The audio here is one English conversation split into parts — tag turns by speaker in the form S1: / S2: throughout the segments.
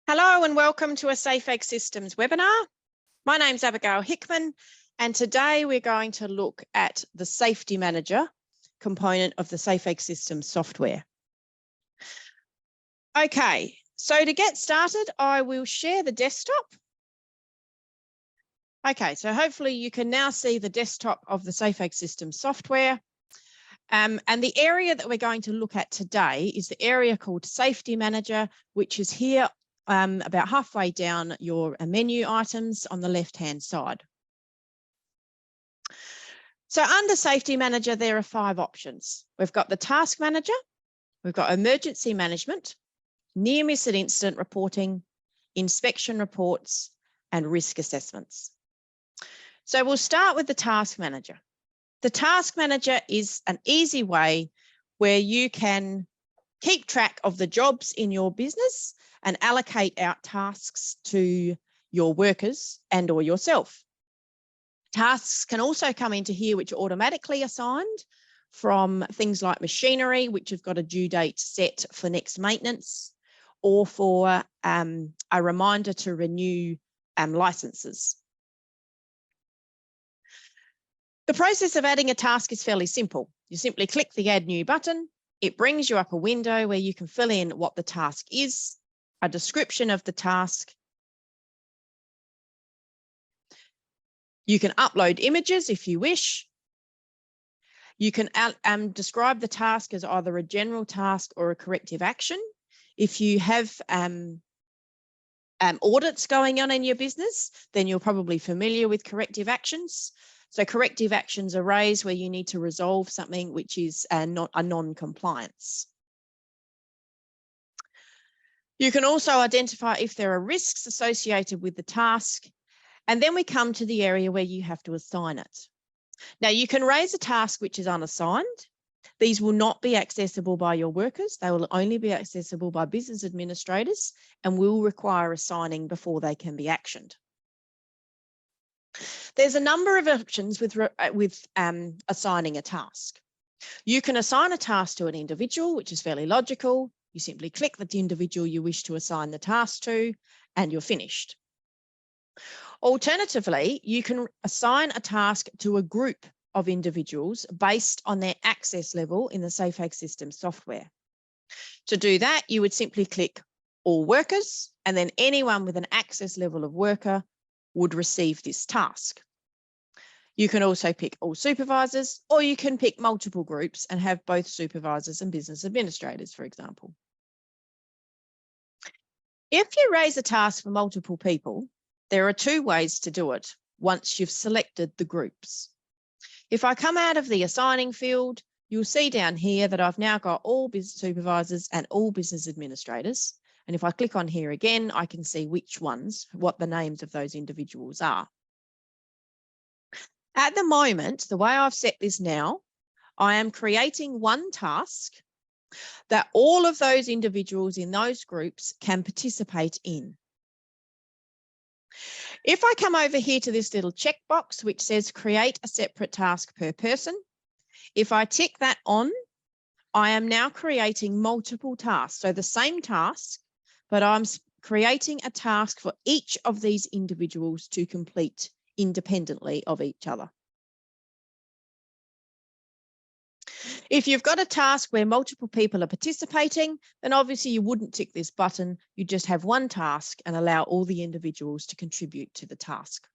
S1: Hello and welcome to a safeagsystems webinar. My name's Abigail Hickman and today we're going to look at the safety manager component of the safeagsystems software. Okay, so to get started, I will share the desktop. Okay, so hopefully you can now see the desktop of the safeagsystems software. And the area that we're going to look at today is the area called Safety Manager, which is here about halfway down your menu items on the left-hand side. So under Safety Manager, there are 5 options. We've got the Task Manager, we've got Emergency Management, Near Miss and Incident Reporting, Inspection Reports, and Risk Assessments. So we'll start with the Task Manager. The Task Manager is an easy way where you can keep track of the jobs in your business and allocate out tasks to your workers and or yourself. Tasks can also come into here which are automatically assigned from things like machinery, which have got a due date set for next maintenance, or for a reminder to renew licenses. The process of adding a task is fairly simple. You simply click the Add New button. It brings you up a window where you can fill in what the task is, a description of the task. You can upload images if you wish. You can describe the task as either a general task or a corrective action. If you have audits going on in your business, then you're probably familiar with corrective actions. So corrective actions are raised where you need to resolve something which is not a non-compliance. You can also identify if there are risks associated with the task, and then we come to the area where you have to assign it. Now you can raise a task which is unassigned. These will not be accessible by your workers. They will only be accessible by business administrators and will require assigning before they can be actioned. There's a number of options with assigning a task. You can assign a task to an individual, which is fairly logical. You simply click the individual you wish to assign the task to, and you're finished. Alternatively, you can assign a task to a group of individuals based on their access level in the safeagsystems software. To do that, you would simply click All Workers, and then anyone with an access level of worker would receive this task. You can also pick all supervisors, or you can pick multiple groups and have both supervisors and business administrators, for example. If you raise a task for multiple people, there are 2 ways to do it once you've selected the groups. If I come out of the assigning field, you'll see down here that I've now got all business supervisors and all business administrators. And if I click on here again, I can see which ones, what the names of those individuals are. At the moment, the way I've set this now, I am creating one task that all of those individuals in those groups can participate in. If I come over here to this little checkbox, which says create a separate task per person, if I tick that on, I am now creating multiple tasks. So the same task, but I'm creating a task for each of these individuals to complete independently of each other. If you've got a task where multiple people are participating, then obviously you wouldn't tick this button. You just have one task and allow all the individuals to contribute to the task.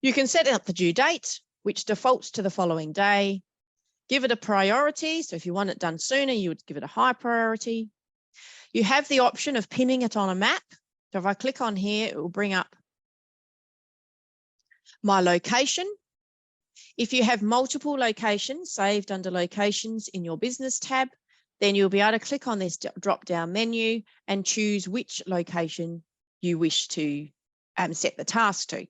S1: You can set up the due date, which defaults to the following day. Give it a priority. So if you want it done sooner, you would give it a high priority. You have the option of pinning it on a map. So if I click on here, it will bring up my location. If you have multiple locations saved under locations in your business tab, then you'll be able to click on this drop-down menu and choose which location you wish to set the task to.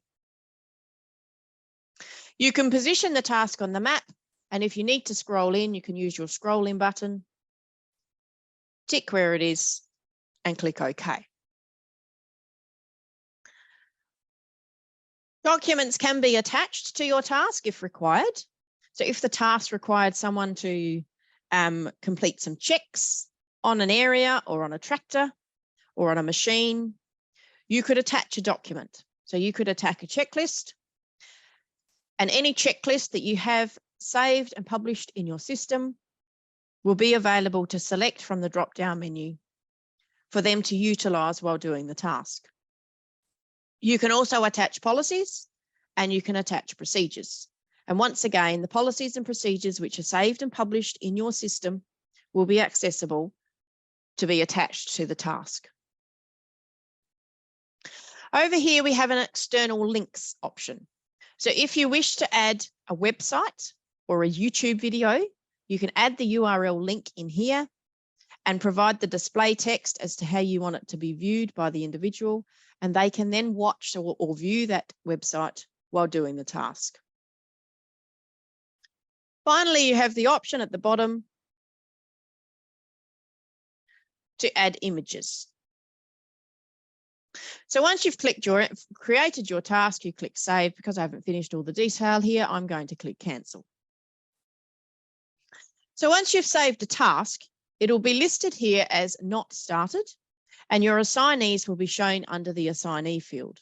S1: You can position the task on the map, and if you need to scroll in, you can use your scroll in button, tick where it is, and click OK. Documents can be attached to your task if required. So if the task required someone to complete some checks on an area or on a tractor, or on a machine, you could attach a document. So you could attach a checklist, and any checklist that you have saved and published in your system will be available to select from the drop-down menu for them to utilize while doing the task. You can also attach policies and you can attach procedures. And once again, the policies and procedures which are saved and published in your system will be accessible to be attached to the task. Over here, we have an external links option. So if you wish to add a website or a YouTube video, you can add the URL link in here and provide the display text as to how you want it to be viewed by the individual, and they can then watch or view that website while doing the task. Finally, you have the option at the bottom to add images. So once you've created your task, you click save. Because I haven't finished all the detail here, I'm going to click cancel. So once you've saved a task, it'll be listed here as not started, and your assignees will be shown under the assignee field.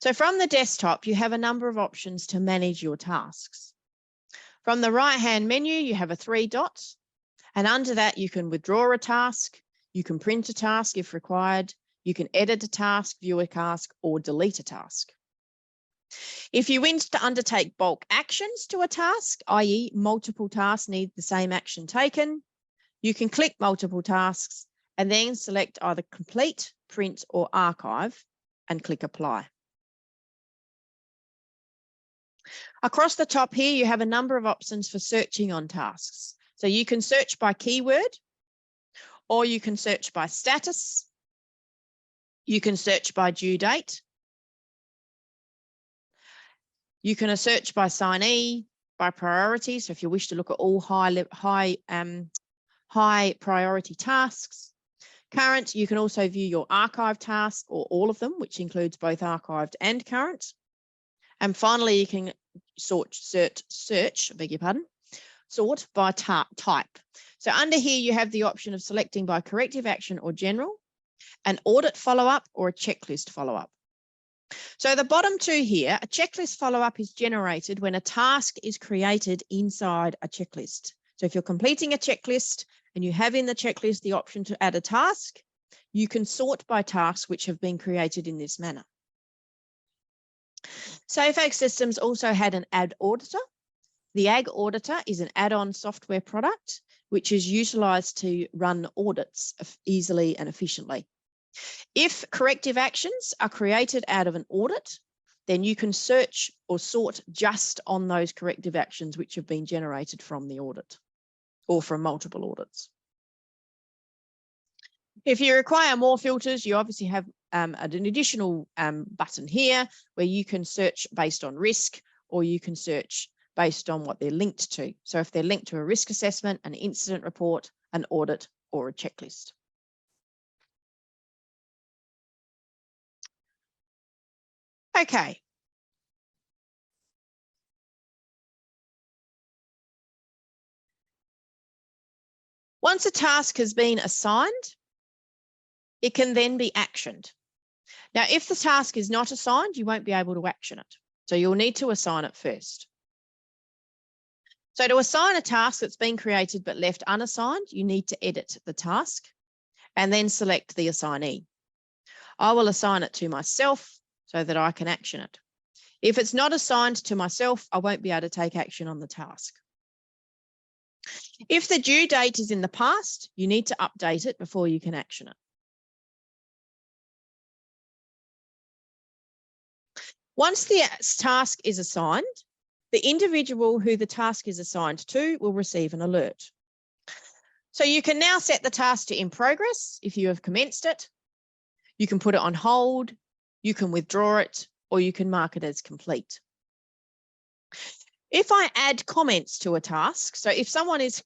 S1: So from the desktop, you have a number of options to manage your tasks. From the right-hand menu, you have a 3 dots, and under that, you can withdraw a task, you can print a task if required, you can edit a task, view a task, or delete a task. If you wish to undertake bulk actions to a task, i.e. multiple tasks need the same action taken, you can click multiple tasks and then select either complete, print, or archive and click apply. Across the top here, you have a number of options for searching on tasks. So you can search by keyword, or you can search by status. You can search by due date. You can search by assignee, by priority. So if you wish to look at all high priority tasks. Current, you can also view your archive tasks or all of them, which includes both archived and current. And finally, you can sort by type. So under here, you have the option of selecting by corrective action or general, an audit follow-up, or a checklist follow-up. So the bottom two here, a checklist follow-up is generated when a task is created inside a checklist. So if you're completing a checklist and you have in the checklist the option to add a task, you can sort by tasks which have been created in this manner. Safeagsystems also had an Ag Auditor. The Ag Auditor is an add-on software product which is utilised to run audits easily and efficiently. If corrective actions are created out of an audit, then you can search or sort just on those corrective actions which have been generated from the audit or from multiple audits. If you require more filters, you obviously have an additional button here where you can search based on risk, or you can search based on what they're linked to. So if they're linked to a risk assessment, an incident report, an audit, or a checklist. Okay. Once a task has been assigned, it can then be actioned. Now, if the task is not assigned, you won't be able to action it. So you'll need to assign it first. So to assign a task that's been created but left unassigned, you need to edit the task and then select the assignee. I will assign it to myself so that I can action it. If it's not assigned to myself, I won't be able to take action on the task. If the due date is in the past, you need to update it before you can action it. Once the task is assigned, the individual who the task is assigned to will receive an alert. So you can now set the task to in progress if you have commenced it. You can put it on hold, you can withdraw it, or you can mark it as complete. If I add comments to a task, so if someone is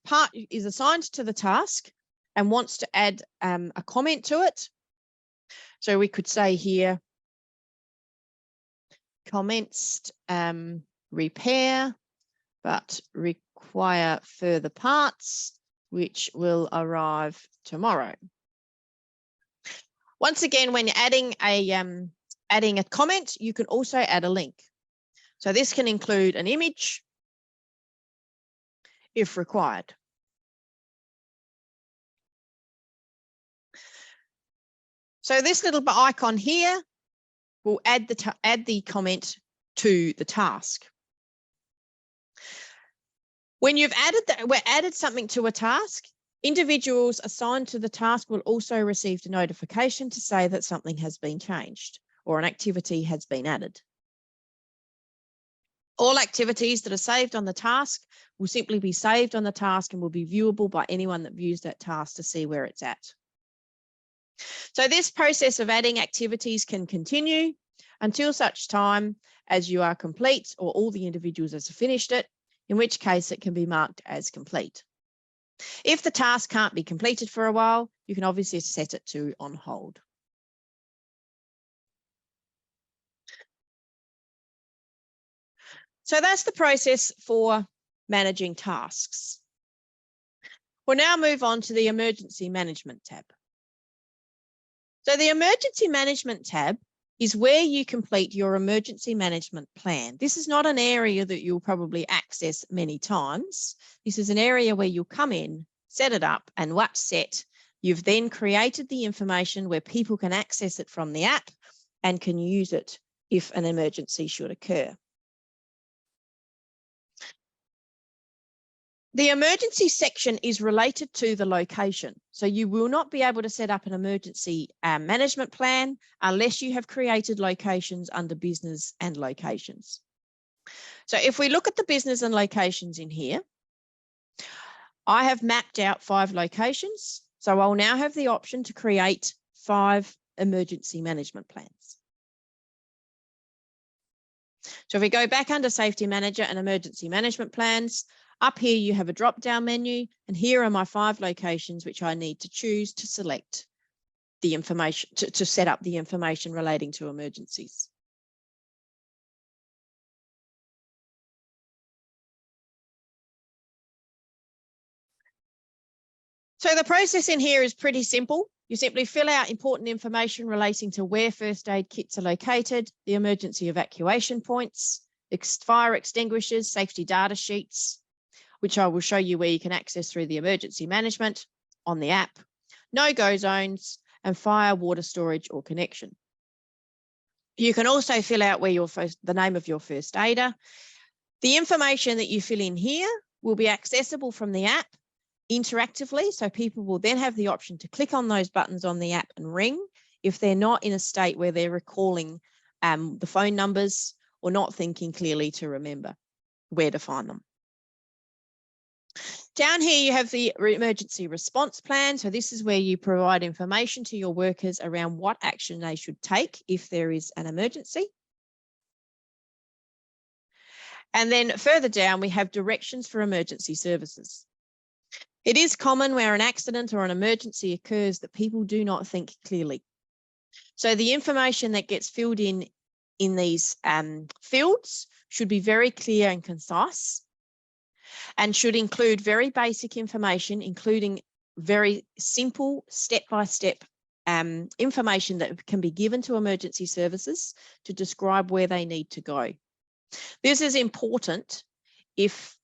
S1: assigned to the task and wants to add a comment to it, so we could say here, commenced repair, but require further parts, which will arrive tomorrow. Once again, when you're adding a comment, you can also add a link. So this can include an image if required. So this little icon here will add the comment to the task. When you've added something to a task, individuals assigned to the task will also receive a notification to say that something has been changed or an activity has been added. All activities that are saved on the task will simply be saved on the task and will be viewable by anyone that views that task to see where it's at. So this process of adding activities can continue until such time as you are complete or all the individuals have finished it, in which case it can be marked as complete. If the task can't be completed for a while, you can obviously set it to on hold. So that's the process for managing tasks. We'll now move on to the emergency management tab. So the emergency management tab is where you complete your emergency management plan. This is not an area that you'll probably access many times. This is an area where you'll come in, set it up, and once set, you've then created the information where people can access it from the app and can use it if an emergency should occur. The emergency section is related to the location. So you will not be able to set up an emergency management plan unless you have created locations under business and locations. So if we look at the business and locations in here, I have mapped out 5 locations. So I'll now have the option to create 5 emergency management plans. So if we go back under Safety Manager and Emergency Management Plans, up here you have a drop-down menu, and here are my 5 locations which I need to choose to select the information, to set up the information relating to emergencies. So the process in here is pretty simple. You simply fill out important information relating to where first aid kits are located, the emergency evacuation points, fire extinguishers, safety data sheets, which I will show you where you can access through the emergency management on the app, no-go zones, and fire, water storage or connection. You can also fill out where the name of your first aider. The information that you fill in here will be accessible from the app interactively, so people will then have the option to click on those buttons on the app and ring if they're not in a state where they're recalling the phone numbers or not thinking clearly to remember where to find them. Down here, you have the emergency response plan. So this is where you provide information to your workers around what action they should take if there is an emergency. And then further down, we have directions for emergency services. It is common where an accident or an emergency occurs that people do not think clearly. So the information that gets filled in these fields should be very clear and concise, and should include very basic information, including very simple step-by-step information that can be given to emergency services to describe where they need to go. This is important if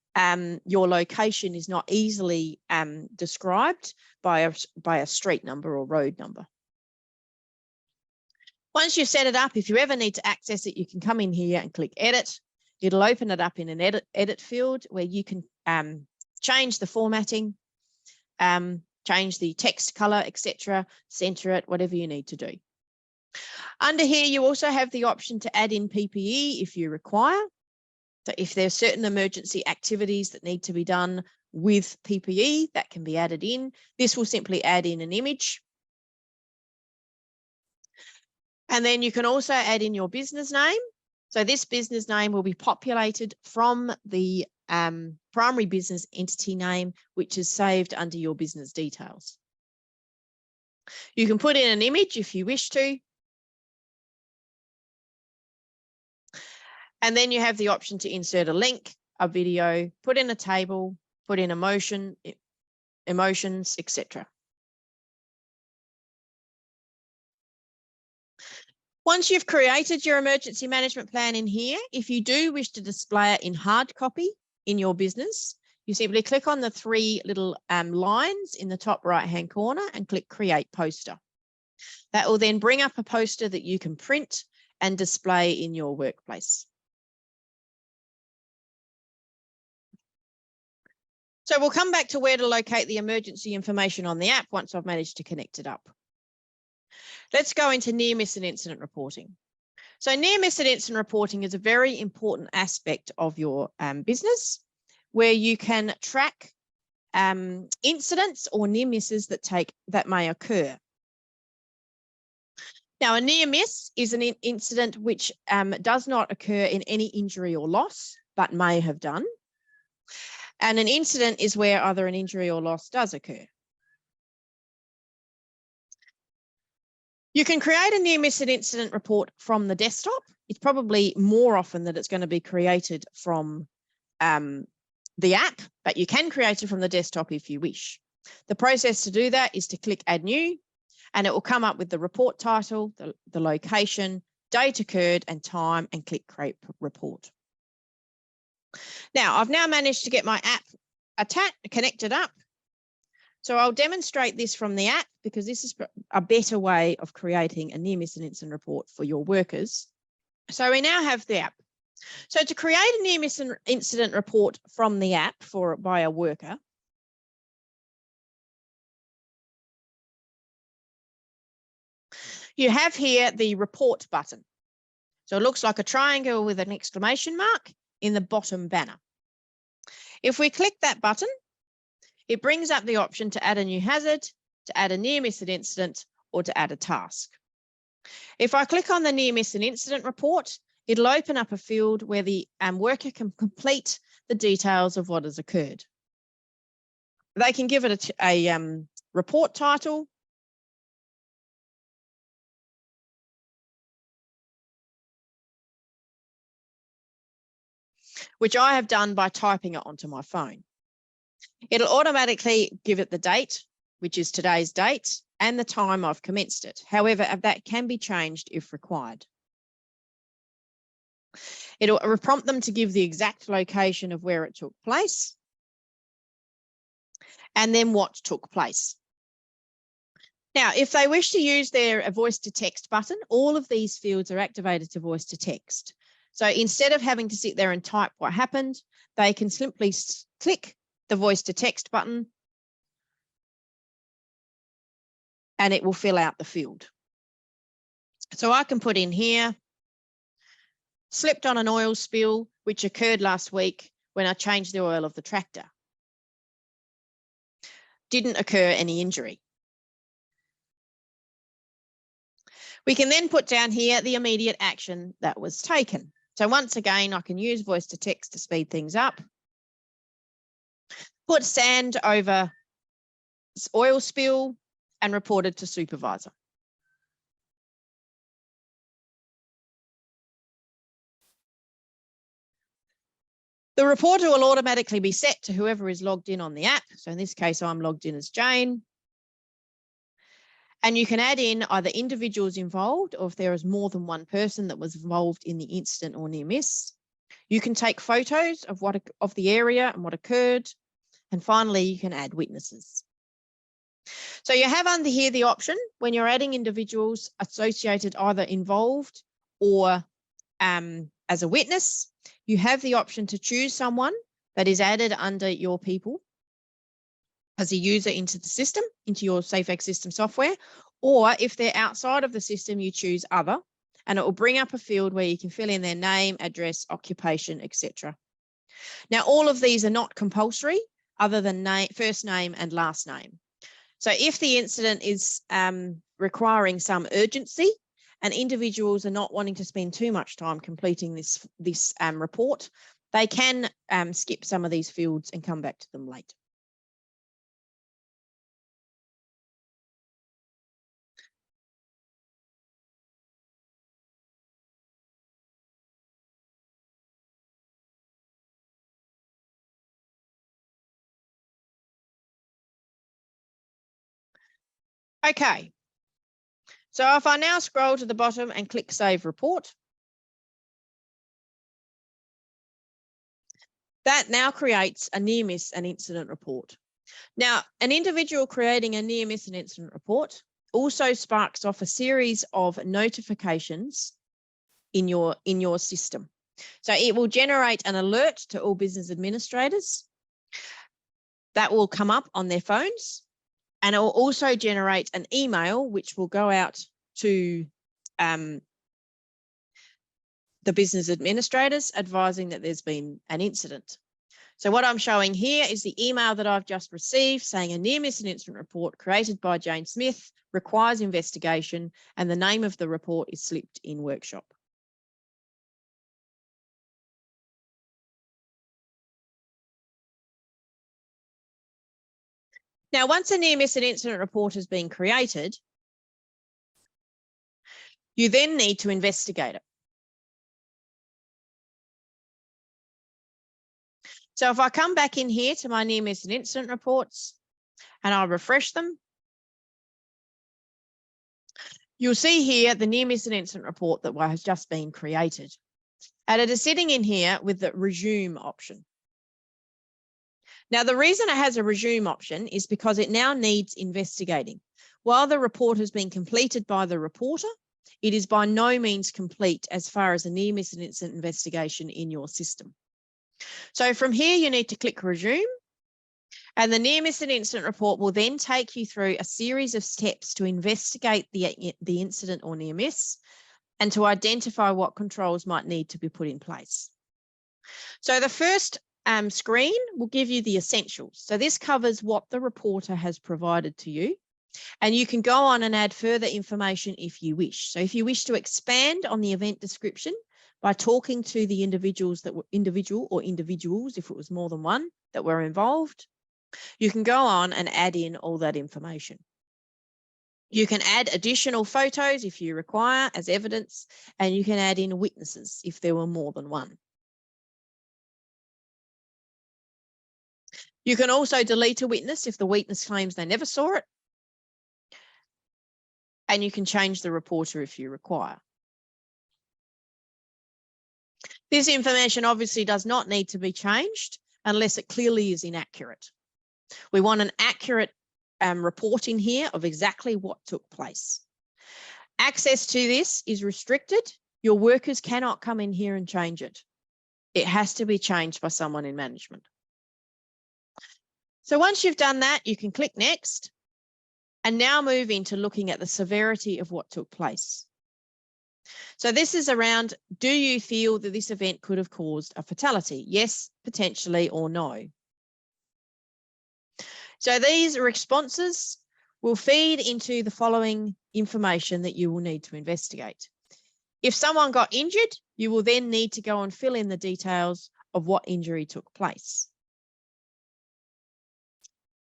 S1: your location is not easily described by a street number or road number. Once you've set it up, if you ever need to access it, you can come in here and click edit. It'll open it up in an edit field where you can change the formatting, change the text color, etc., center it, whatever you need to do. Under here, you also have the option to add in PPE if you require. So if there's certain emergency activities that need to be done with PPE, that can be added in. This will simply add in an image. And then you can also add in your business name. So this business name will be populated from the primary business entity name, which is saved under your business details. You can put in an image if you wish to. And then you have the option to insert a link, a video, put in a table, put in emotions, etc. Once you've created your emergency management plan in here, if you do wish to display it in hard copy in your business, you simply click on the three little lines in the top right-hand corner and click Create Poster. That will then bring up a poster that you can print and display in your workplace. So we'll come back to where to locate the emergency information on the app once I've managed to connect it up. Let's go into near miss and incident reporting. So near miss and incident reporting is a very important aspect of your business where you can track incidents or near misses that may occur. Now, a near miss is an incident which does not occur in any injury or loss, but may have done. And an incident is where either an injury or loss does occur. You can create a near miss and incident report from the desktop. It's probably more often that it's going to be created from the app, but you can create it from the desktop if you wish. The process to do that is to click Add New, and it will come up with the report title, the location, date occurred and time, and click Create Report. Now, I've now managed to get my app connected up. So I'll demonstrate this from the app because this is a better way of creating a near miss and incident report for your workers. So we now have the app. So to create a near miss and incident report from the app by a worker, you have here the report button. So it looks like a triangle with an exclamation mark in the bottom banner. If we click that button, it brings up the option to add a new hazard, to add a near miss and incident, or to add a task. If I click on the near miss and incident report, it'll open up a field where the worker can complete the details of what has occurred. They can give it a report title, which I have done by typing it onto my phone. It'll automatically give it the date, which is today's date, and the time I've commenced it. However, that can be changed if required. It'll prompt them to give the exact location of where it took place and then what took place. Now, if they wish to use their voice to text button, all of these fields are activated to voice to text. So instead of having to sit there and type what happened, they can simply click the voice to text button and it will fill out the field. So I can put in here, slipped on an oil spill, which occurred last week when I changed the oil of the tractor. Didn't occur any injury. We can then put down here the immediate action that was taken. So once again, I can use voice to text to speed things up. Put sand over oil spill and reported to supervisor. The reporter will automatically be set to whoever is logged in on the app. So in this case, I'm logged in as Jane. And you can add in either individuals involved or if there is more than one person that was involved in the incident or near miss. You can take photos of the area and what occurred. And finally, you can add witnesses. So you have under here the option when you're adding individuals associated either involved or as a witness, you have the option to choose someone that is added under your people as a user into the system, into your safeagsystems software, or if they're outside of the system, you choose other, and it will bring up a field where you can fill in their name, address, occupation, etc. Now, all of these are not compulsory other than first name and last name. So if the incident is requiring some urgency and individuals are not wanting to spend too much time completing this report, they can skip some of these fields and come back to them later. Okay, So if I now scroll to the bottom and click Save Report, that now creates a near miss and incident report. Now, an individual creating a near miss and incident report also sparks off a series of notifications in your system. So it will generate an alert to all business administrators that will come up on their phones, and it will also generate an email which will go out to the business administrators advising that there's been an incident. So what I'm showing here is the email that I've just received saying a near miss and incident report created by Jane Smith requires investigation, and the name of the report is slipped in workshop. Now, once a near miss and incident report has been created, you then need to investigate it. So if I come back in here to my near miss and incident reports and I refresh them, you'll see here the near miss and incident report that has just been created. And it is sitting in here with the resume option. Now, the reason it has a resume option is because it now needs investigating. While the report has been completed by the reporter, it is by no means complete as far as a near miss and incident investigation in your system. So from here, you need to click resume, and the near miss and incident report will then take you through a series of steps to investigate the incident or near miss and to identify what controls might need to be put in place. So the first screen will give you the essentials. So this covers what the reporter has provided to you, and you can go on and add further information if you wish. So if you wish to expand on the event description by talking to the individuals that were individuals, if it was more than one that were involved, you can go on and add in all that information. You can add additional photos if you require as evidence, and you can add in witnesses if there were more than one. You can also delete a witness if the witness claims they never saw it, and you can change the reporter if you require. This information obviously does not need to be changed unless it clearly is inaccurate. We want an accurate report in here of exactly what took place. Access to this is restricted. Your workers cannot come in here and change it. It has to be changed by someone in management. So once you've done that, you can click next and now move into looking at the severity of what took place. So this is around, do you feel that this event could have caused a fatality? Yes, potentially, or no. So these responses will feed into the following information that you will need to investigate. If someone got injured, you will then need to go and fill in the details of what injury took place.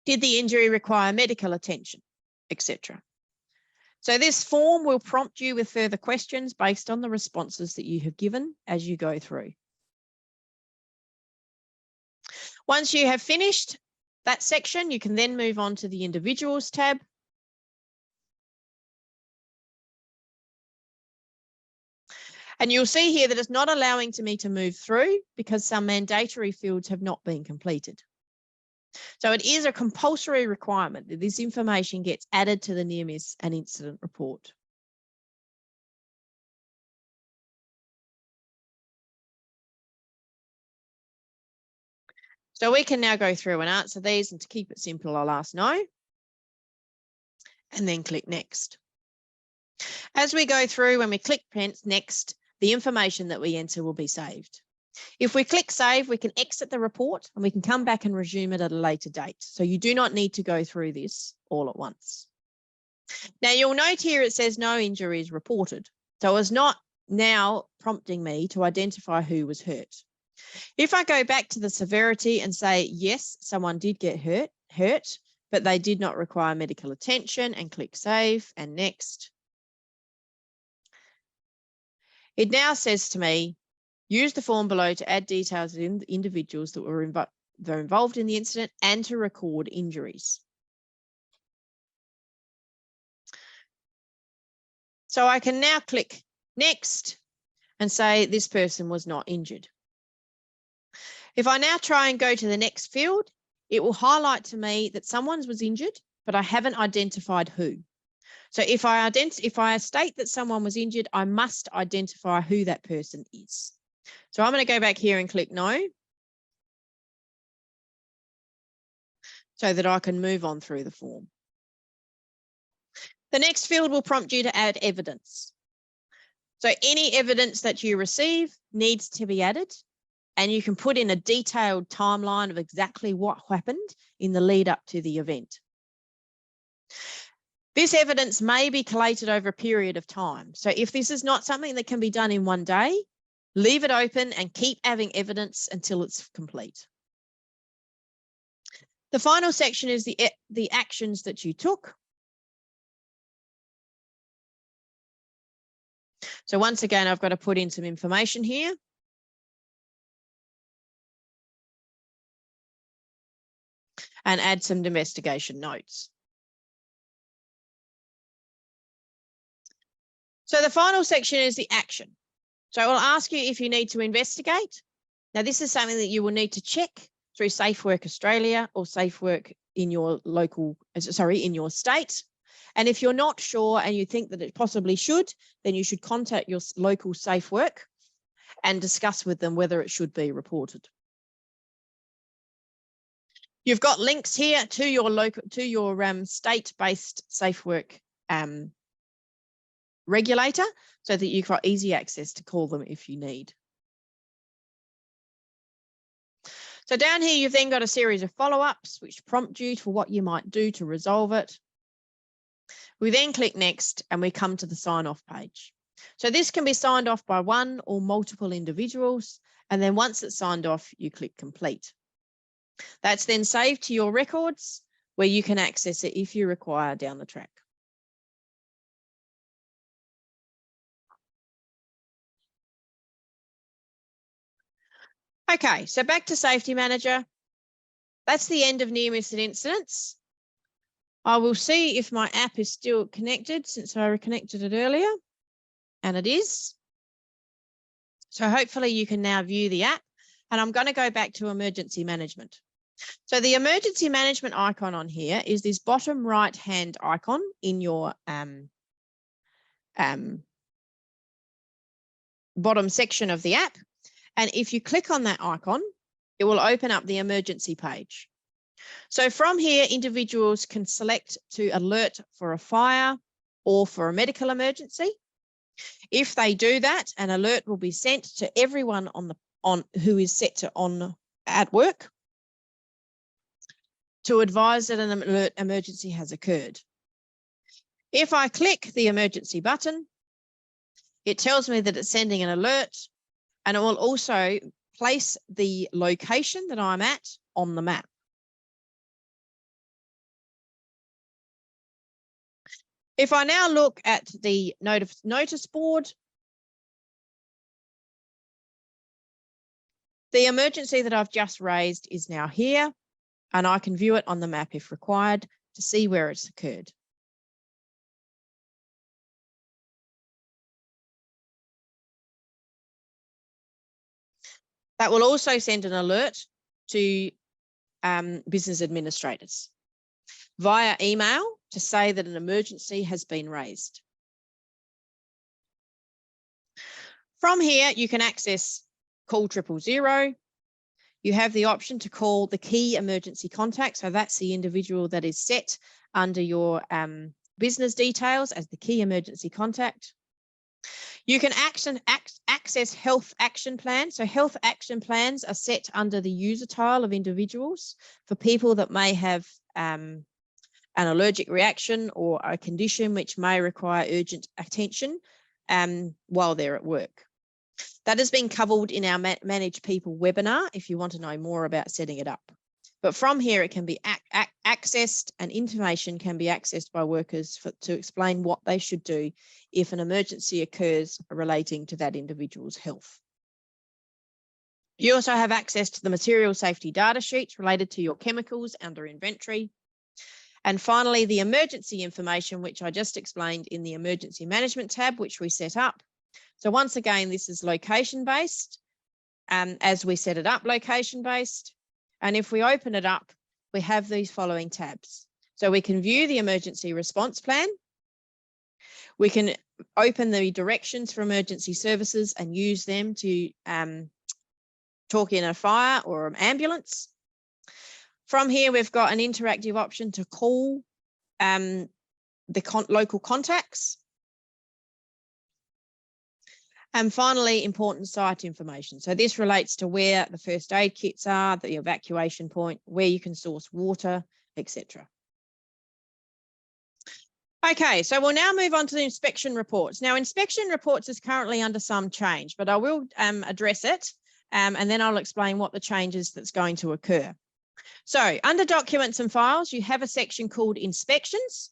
S1: Did the injury require medical attention, etc.? So this form will prompt you with further questions based on the responses that you have given as you go through. Once you have finished that section, you can then move on to the Individuals tab. And you'll see here that it's not allowing me to move through because some mandatory fields have not been completed. So it is a compulsory requirement that this information gets added to the near miss and incident report. So we can now go through and answer these, and to keep it simple, I'll ask no and then click next. As we go through, when we click next, the information that we enter will be saved. If we click save, we can exit the report and we can come back and resume it at a later date. So you do not need to go through this all at once. Now you'll note here it says no injuries reported. So it's not now prompting me to identify who was hurt. If I go back to the severity and say, yes, someone did get hurt, but they did not require medical attention, and click save and next, it now says to me, use the form below to add details of individuals that were involved in the incident and to record injuries. So I can now click next and say this person was not injured. If I now try and go to the next field, it will highlight to me that someone was injured, but I haven't identified who. So if I state that someone was injured, I must identify who that person is. So I'm going to go back here and click no, so that I can move on through the form. The next field will prompt you to add evidence. So any evidence that you receive needs to be added, and you can put in a detailed timeline of exactly what happened in the lead up to the event. This evidence may be collated over a period of time. So if this is not something that can be done in one day, leave it open and keep adding evidence until it's complete. The final section is the actions that you took. So once again, I've got to put in some information here. And add some investigation notes. So the final section is the action. So I will ask you if you need to investigate. Now, this is something that you will need to check through SafeWork Australia or SafeWork in your in your state. And if you're not sure and you think that it possibly should, then you should contact your local SafeWork and discuss with them whether it should be reported. You've got links here to your state-based SafeWork regulator, so that you've got easy access to call them if you need. So down here, you've then got a series of follow-ups which prompt you for what you might do to resolve it. We then click next and we come to the sign-off page. So this can be signed off by one or multiple individuals, and then once it's signed off, you click complete. That's then saved to your records where you can access it if you require down the track. Okay, so back to Safety Manager. That's the end of near miss and incidents. I will see if my app is still connected since I reconnected it earlier, and it is. So hopefully you can now view the app, and I'm going to go back to emergency management. So the emergency management icon on here is this bottom right hand icon in your bottom section of the app. And if you click on that icon, it will open up the emergency page. So from here, individuals can select to alert for a fire or for a medical emergency. If they do that, an alert will be sent to everyone who is set to at work to advise that an alert emergency has occurred. If I click the emergency button, it tells me that it's sending an alert, and it will also place the location that I'm at on the map. If I now look at the notice board, the emergency that I've just raised is now here, and I can view it on the map if required to see where it's occurred. That will also send an alert to business administrators via email to say that an emergency has been raised. From here, you can access call 000. You have the option to call the key emergency contact. So that's the individual that is set under your business details as the key emergency contact. You can access health action plans. So health action plans are set under the user tile of individuals for people that may have an allergic reaction or a condition which may require urgent attention while they're at work. That has been covered in our Manage People webinar if you want to know more about setting it up. But from here, it can be accessed, and information can be accessed by workers to explain what they should do if an emergency occurs relating to that individual's health. You also have access to the material safety data sheets related to your chemicals under inventory. And finally, the emergency information, which I just explained in the emergency management tab, which we set up. So once again, this is location-based, as we set it up, location-based. And if we open it up, we have these following tabs. So we can view the emergency response plan. We can open the directions for emergency services and use them to talk in a fire or an ambulance. From here, we've got an interactive option to call the local contacts. And finally, important site information. So this relates to where the first aid kits are, the evacuation point, where you can source water, etc. Okay, so we'll now move on to the inspection reports. Now, inspection reports is currently under some change, but I will address it, and then I'll explain what the changes that's going to occur. So under documents and files, you have a section called inspections.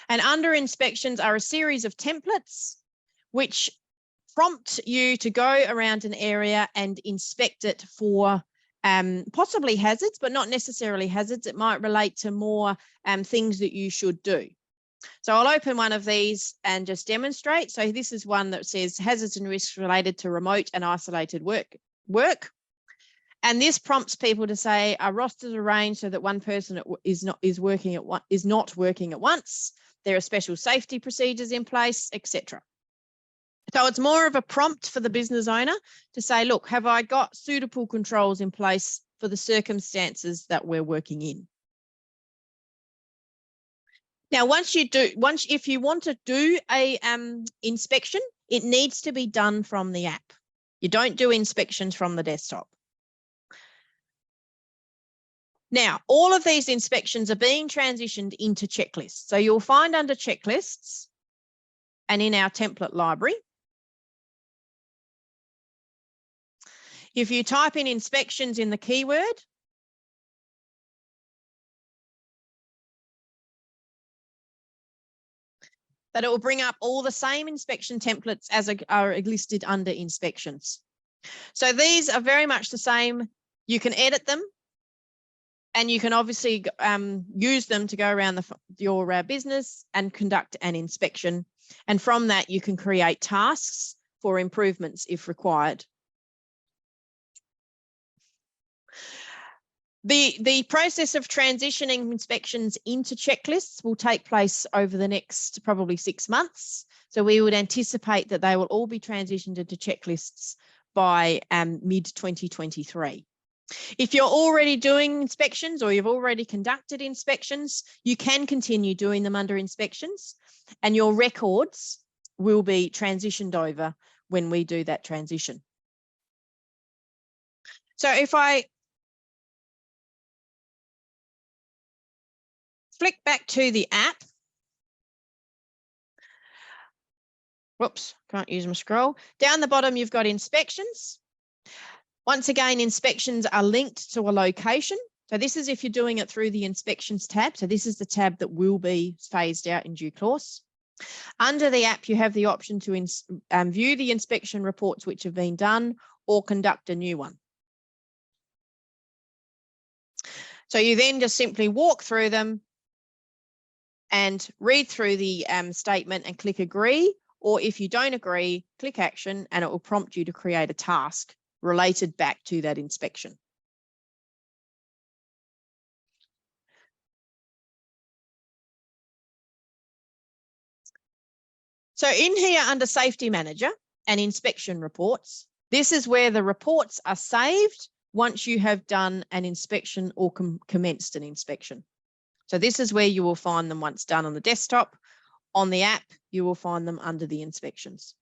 S1: And under inspections are a series of templates which prompt you to go around an area and inspect it for possibly hazards, but not necessarily hazards. It might relate to more things that you should do. So I'll open one of these and just demonstrate. So this is one that says hazards and risks related to remote and isolated work. And this prompts people to say, are rosters arranged so that one person is not working at once? There are special safety procedures in place, etc. So it's more of a prompt for the business owner to say, look, have I got suitable controls in place for the circumstances that we're working in? Now, if you want to do a inspection, it needs to be done from the app. You don't do inspections from the desktop. Now, all of these inspections are being transitioned into checklists. So you'll find under checklists and in our template library, if you type in inspections in the keyword, that it will bring up all the same inspection templates as are listed under inspections. So these are very much the same. You can edit them and you can obviously use them to go around your business and conduct an inspection. And from that, you can create tasks for improvements if required. The process of transitioning inspections into checklists will take place over the next probably 6 months. So we would anticipate that they will all be transitioned into checklists by mid-2023. If you're already doing inspections or you've already conducted inspections, you can continue doing them under inspections and your records will be transitioned over when we do that transition. So if I flick back to the app. Whoops, can't use my scroll. Down the bottom, you've got inspections. Once again, inspections are linked to a location. So this is if you're doing it through the inspections tab. So this is the tab that will be phased out in due course. Under the app, you have the option to view the inspection reports which have been done or conduct a new one. So you then just simply walk through them and read through the statement and click agree, or if you don't agree, click action and it will prompt you to create a task related back to that inspection. So in here under Safety Manager and Inspection Reports, this is where the reports are saved once you have done an inspection or commenced an inspection. So this is where you will find them once done on the desktop. On the app, you will find them under the inspections.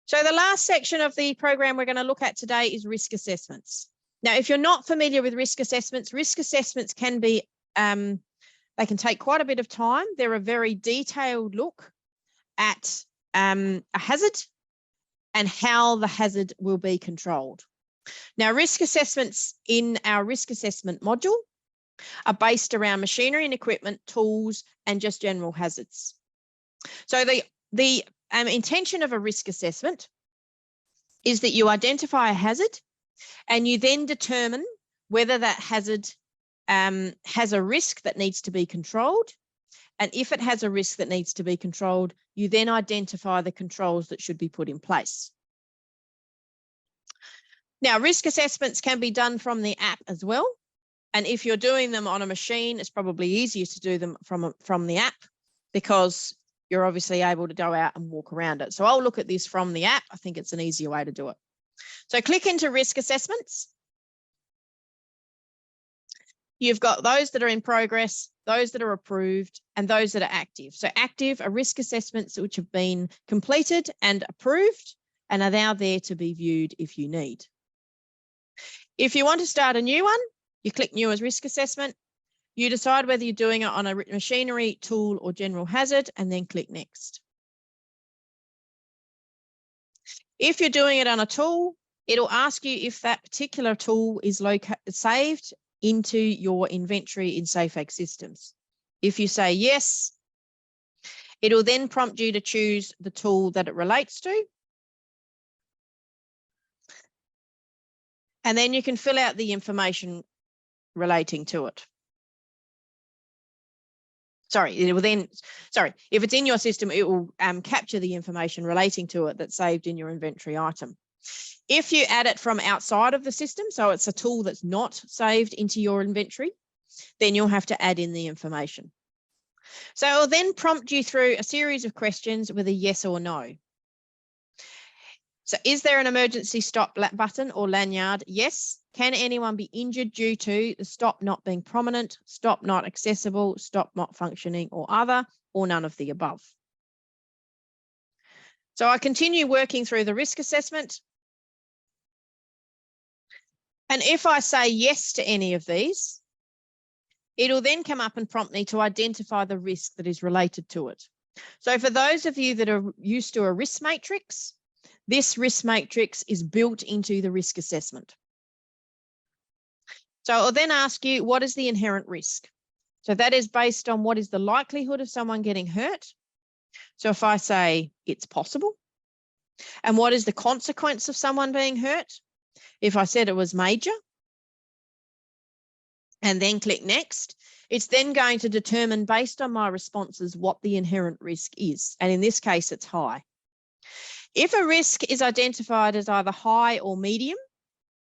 S1: So the last section of the program we're going to look at today is risk assessments. Now, if you're not familiar with risk assessments can be, they can take quite a bit of time. They're a very detailed look at a hazard and how the hazard will be controlled. Now, risk assessments in our risk assessment module are based around machinery and equipment, tools, and just general hazards. So the intention of a risk assessment is that you identify a hazard and you then determine whether that hazard has a risk that needs to be controlled. And if it has a risk that needs to be controlled, you then identify the controls that should be put in place. Now, risk assessments can be done from the app as well. And if you're doing them on a machine, it's probably easier to do them from the app because you're obviously able to go out and walk around it. So I'll look at this from the app. I think it's an easier way to do it. So click into risk assessments. You've got those that are in progress, those that are approved, and those that are active. So active are risk assessments which have been completed and approved and are now there to be viewed if you need. If you want to start a new one, you click New as Risk Assessment. You decide whether you're doing it on a machinery, tool, or general hazard, and then click Next. If you're doing it on a tool, it'll ask you if that particular tool is saved into your inventory in safeagsystems. If you say yes, it'll then prompt you to choose the tool that it relates to. And then you can fill out the information relating to it. If it's in your system, it will capture the information relating to it that's saved in your inventory item. If you add it from outside of the system, so it's a tool that's not saved into your inventory, then you'll have to add in the information. So it'll then prompt you through a series of questions with a yes or no. So is there an emergency stop button or lanyard? Yes. Can anyone be injured due to the stop not being prominent, stop not accessible, stop not functioning, or other, or none of the above? So I continue working through the risk assessment. And if I say yes to any of these, it'll then come up and prompt me to identify the risk that is related to it. So for those of you that are used to a risk matrix, this risk matrix is built into the risk assessment. So I'll then ask you, what is the inherent risk? So that is based on what is the likelihood of someone getting hurt. So if I say it's possible, and what is the consequence of someone being hurt? If I said it was major, and then click next, it's then going to determine based on my responses what the inherent risk is. And in this case, it's high. If a risk is identified as either high or medium,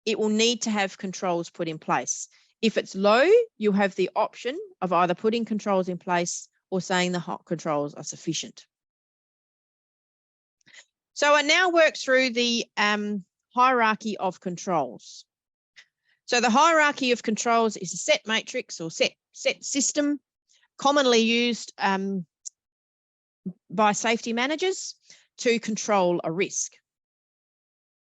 S1: it will need to have controls put in place. If it's low, you have the option of either putting controls in place or saying the hot controls are sufficient. So I now work through the hierarchy of controls. So the hierarchy of controls is a set matrix or set system, commonly used by safety managers to control a risk.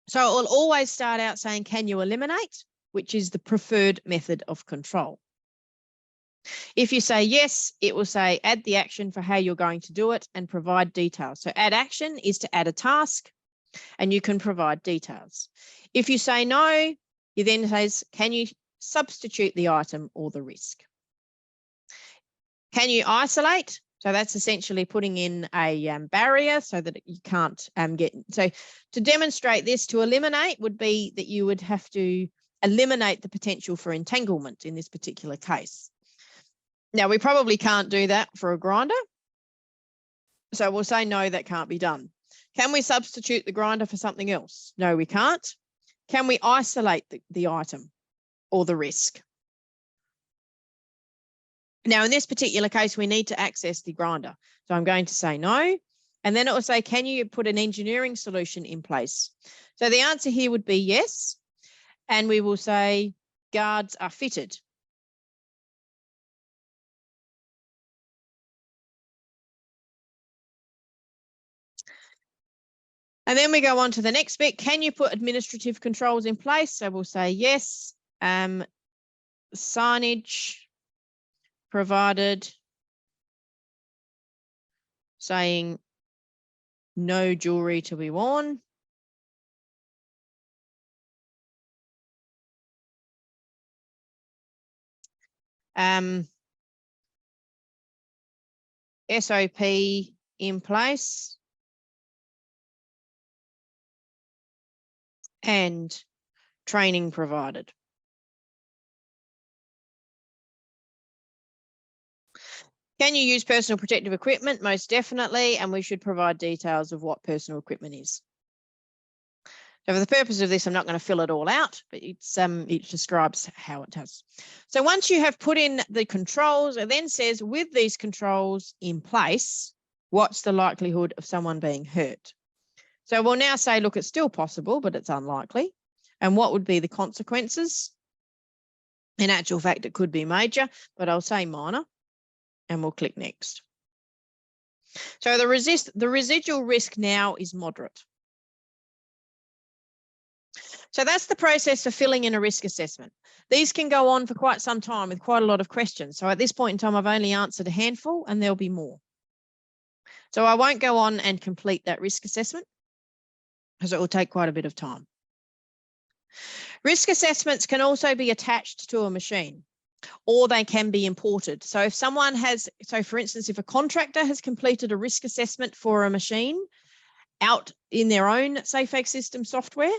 S1: So it will always start out saying, can you eliminate, which is the preferred method of control. If you say yes, it will say add the action for how you're going to do it and provide details. So add action is to add a task and you can provide details. If you say no, it then says, can you substitute the item or the risk? Can you isolate? So that's essentially putting in a barrier so that you can't get. So to demonstrate this, to eliminate would be that you would have to eliminate the potential for entanglement in this particular case. Now, we probably can't do that for a grinder. So we'll say, no, that can't be done. Can we substitute the grinder for something else? No, we can't. Can we isolate the item or the risk? Now, in this particular case, we need to access the grinder. So I'm going to say no. And then it will say, can you put an engineering solution in place? So the answer here would be yes. And we will say guards are fitted. And then we go on to the next bit. Can you put administrative controls in place? So we'll say yes. Signage provided, saying no jewelry to be worn. SOP in place. And training provided. Can you use personal protective equipment? Most definitely, and we should provide details of what personal equipment is. So for the purpose of this, I'm not going to fill it all out, but it describes how it does. So once you have put in the controls, it then says, with these controls in place, what's the likelihood of someone being hurt? So we'll now say, look, it's still possible, but it's unlikely. And what would be the consequences? In actual fact, it could be major, but I'll say minor, and we'll click next. So the residual risk now is moderate. So that's the process for filling in a risk assessment. These can go on for quite some time with quite a lot of questions. So at this point in time, I've only answered a handful and there'll be more. So I won't go on and complete that risk assessment because it will take quite a bit of time. Risk assessments can also be attached to a machine, or they can be imported. So if someone has, so for instance, if a contractor has completed a risk assessment for a machine out in their own safeagsystems software,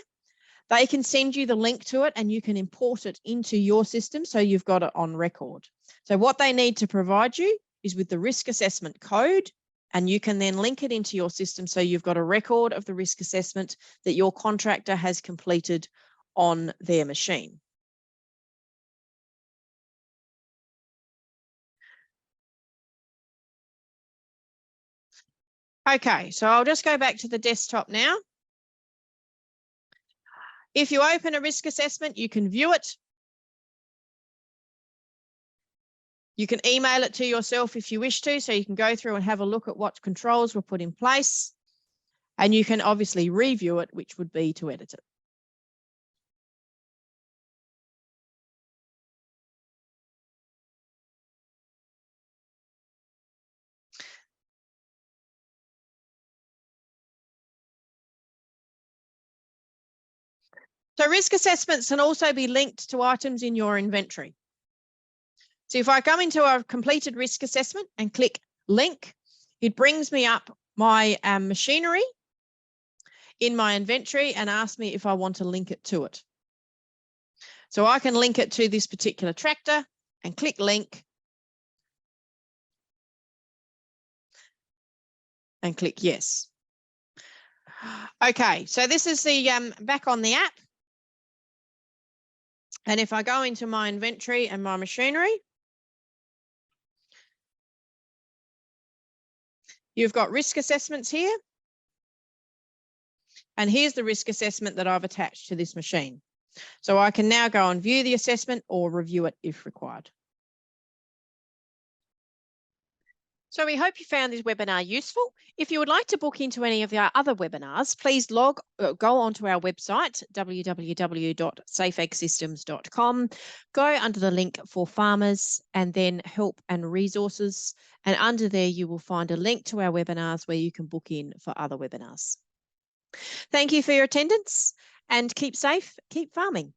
S1: they can send you the link to it and you can import it into your system so you've got it on record. So what they need to provide you is with the risk assessment code, and you can then link it into your system so you've got a record of the risk assessment that your contractor has completed on their machine. Okay, so I'll just go back to the desktop now. If you open a risk assessment, you can view it. You can email it to yourself if you wish to, so you can go through and have a look at what controls were put in place. And you can obviously review it, which would be to edit it. So risk assessments can also be linked to items in your inventory. So if I come into a completed risk assessment and click link, it brings me up my machinery in my inventory and asks me if I want to link it to it. So I can link it to this particular tractor and click link and click yes. Okay, so this is the back on the app. And if I go into my inventory and my machinery, you've got risk assessments here. And here's the risk assessment that I've attached to this machine. So I can now go and view the assessment or review it if required. So we hope you found this webinar useful. If you would like to book into any of our other webinars, please go onto our website, www.safeagsystems.com, go under the link for farmers and then help and resources. And under there, you will find a link to our webinars where you can book in for other webinars. Thank you for your attendance and keep safe, keep farming.